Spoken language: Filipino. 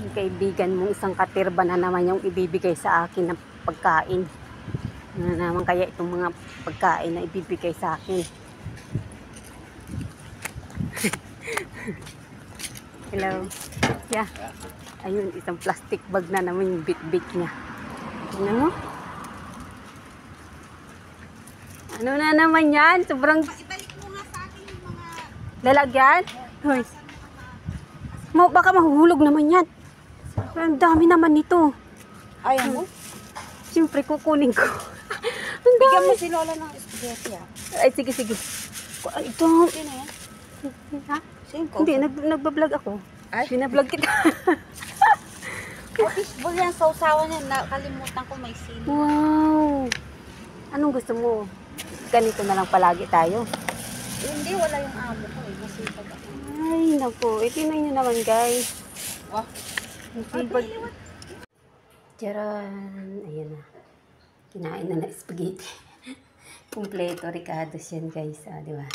Yung kaibigan mong isang katirba na naman yung ibibigay sa akin ng pagkain. Ano naman kaya itong mga pagkain na ibibigay sa akin? Hello. Yeah. Ayun, isang plastic bag na naman yung bit-bit niya. Tingnan mo. Ano na naman yan? Sobrang... Ibalik mo nga sa akin yung mga... Lalagyan? Hoy. Baka mahuhulog naman yan. Ang dami naman nito. Ayaw mo? Siyempre kukunin ko. Ang Bigyan dami. mo si Lola ng spaghetti ah. Ay, sige, sige. Ito. Sino yan? Ha? Sino ko? Hindi, nagbablog ako. Ay? Binablog kita. Fishball yan, sausawan yan. Nakalimutan ko may sili. Wow. Anong gusto mo? Ganito na lang palagi tayo. Hindi, wala yung amo ko eh. Masipag ako. Ay, naku. Itinan nyo naman, guys. Wah. Masipag. Charan. Ayan na. Kinain na na spaghetti. Kompleto, Ricardo yan, guys. Ah, di ba?